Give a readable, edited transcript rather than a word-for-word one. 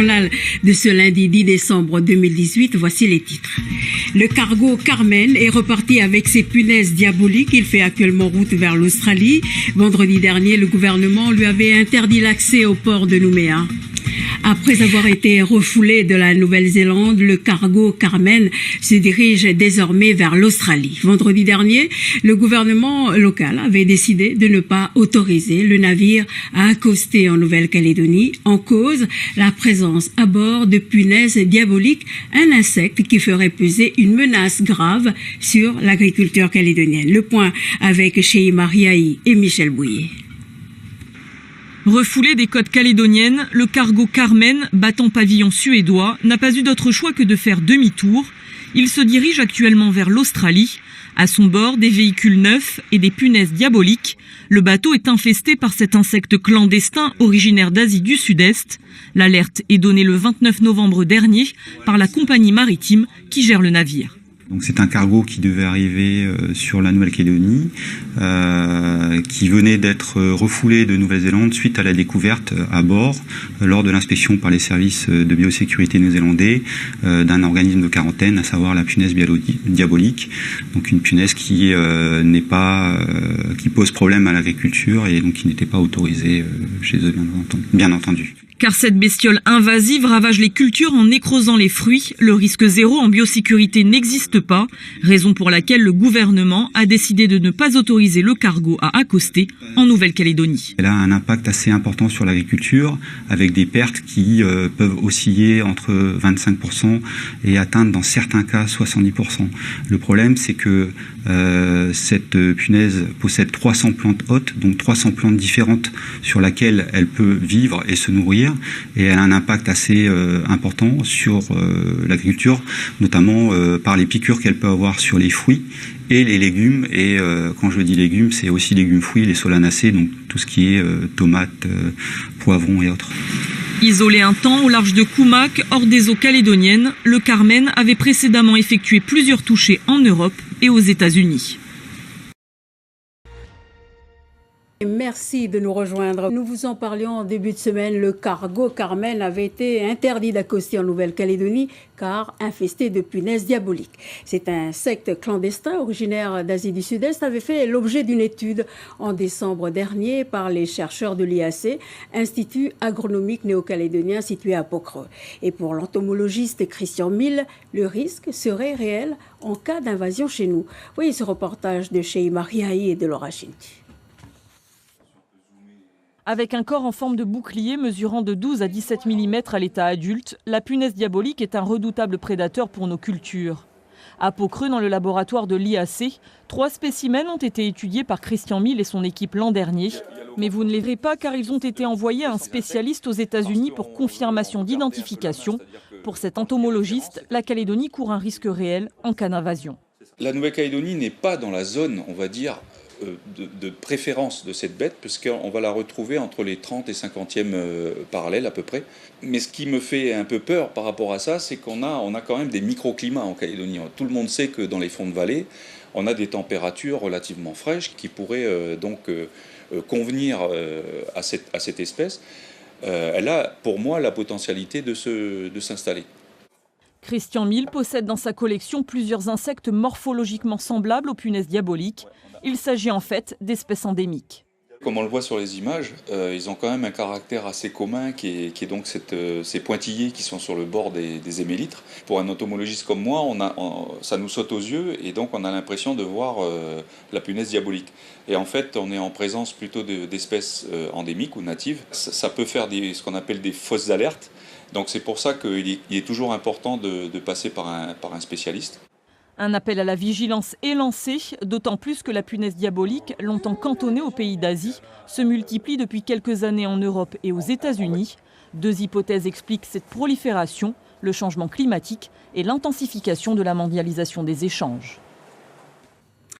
journal de ce lundi 10 décembre 2018, voici les titres. Le cargo Carmen est reparti avec ses punaises diaboliques. Il fait actuellement route vers l'Australie. Vendredi dernier, le gouvernement lui avait interdit l'accès au port de Nouméa. Après avoir été refoulé de la Nouvelle-Zélande, le cargo Carmen se dirige désormais vers l'Australie. Vendredi dernier, le gouvernement local avait décidé de ne pas autoriser le navire à accoster en Nouvelle-Calédonie. En cause, la présence à bord de punaises diaboliques, un insecte qui ferait peser une menace grave sur l'agriculture calédonienne. Le point avec Cheima Riahi et Michel Bouillet. Refoulé des côtes calédoniennes, le cargo Carmen, battant pavillon suédois, n'a pas eu d'autre choix que de faire demi-tour. Il se dirige actuellement vers l'Australie. À son bord, des véhicules neufs et des punaises diaboliques. Le bateau est infesté par cet insecte clandestin originaire d'Asie du Sud-Est. L'alerte est donnée le 29 novembre dernier par la compagnie maritime qui gère le navire. Donc c'est un cargo qui devait arriver sur la Nouvelle-Calédonie, qui venait d'être refoulé de Nouvelle-Zélande suite à la découverte à bord, lors de l'inspection par les services de biosécurité néo-zélandais, d'un organisme de quarantaine, à savoir la punaise diabolique. Donc une punaise qui pose problème à l'agriculture et donc qui n'était pas autorisée chez eux, bien entendu. Car cette bestiole invasive ravage les cultures en nécrosant les fruits. Le risque zéro en biosécurité n'existe pas, raison pour laquelle le gouvernement a décidé de ne pas autoriser le cargo à accoster en Nouvelle-Calédonie. Elle a un impact assez important sur l'agriculture, avec des pertes qui peuvent osciller entre 25% et atteindre dans certains cas 70%. Le problème, c'est que cette punaise possède 300 plantes hôtes, donc 300 plantes différentes sur lesquelles elle peut vivre et se nourrir, et elle a un impact assez important sur l'agriculture, notamment par les piqûres qu'elle peut avoir sur les fruits et les légumes. Et quand je dis légumes, c'est aussi légumes fruits, les solanacées, donc tout ce qui est tomates, poivrons et autres. Isolé un temps au large de Koumak, hors des eaux calédoniennes, le Carmen avait précédemment effectué plusieurs touchées en Europe et aux États-Unis. Merci de nous rejoindre. Nous vous en parlions en début de semaine. Le cargo Carmen avait été interdit d'accoster en Nouvelle-Calédonie car infesté de punaises diaboliques. Cet insecte clandestin originaire d'Asie du Sud-Est avait fait l'objet d'une étude en décembre dernier par les chercheurs de l'IAC, Institut agronomique néo-calédonien situé à Pocreux. Et pour l'entomologiste Christian Mille, le risque serait réel en cas d'invasion chez nous. Voyez ce reportage de Cheima Riahi et de Laura Chinti. Avec un corps en forme de bouclier mesurant de 12 à 17 mm à l'état adulte, la punaise diabolique est un redoutable prédateur pour nos cultures. À Pocreux, dans le laboratoire de l'IAC, 3 spécimens ont été étudiés par Christian Mille et son équipe l'an dernier. Mais vous ne les verrez pas car ils ont été envoyés à un spécialiste aux États-Unis pour confirmation d'identification. Pour cet entomologiste, la Calédonie court un risque réel en cas d'invasion. La Nouvelle-Calédonie n'est pas dans la zone, on va dire, de préférence de cette bête, puisqu'on va la retrouver entre les 30 et 50e parallèles à peu près. Mais ce qui me fait un peu peur par rapport à ça, c'est qu'on a quand même des microclimats en Calédonie. Tout le monde sait que dans les fonds de vallée, on a des températures relativement fraîches qui pourraient convenir à cette espèce. Elle a pour moi la potentialité de s'installer. Christian Mille possède dans sa collection plusieurs insectes morphologiquement semblables aux punaises diaboliques. Il s'agit en fait d'espèces endémiques. Comme on le voit sur les images, ils ont quand même un caractère assez commun qui est donc ces pointillés qui sont sur le bord des hémélitres. Pour un entomologiste comme moi, ça nous saute aux yeux et donc on a l'impression de voir la punaise diabolique. Et en fait, on est en présence plutôt d'espèces endémiques ou natives. Ça peut faire ce qu'on appelle des fausses alertes. Donc c'est pour ça qu'il est toujours important de passer par un spécialiste. Un appel à la vigilance est lancé, d'autant plus que la punaise diabolique, longtemps cantonnée aux pays d'Asie, se multiplie depuis quelques années en Europe et aux États-Unis. 2 hypothèses expliquent cette prolifération, le changement climatique et l'intensification de la mondialisation des échanges.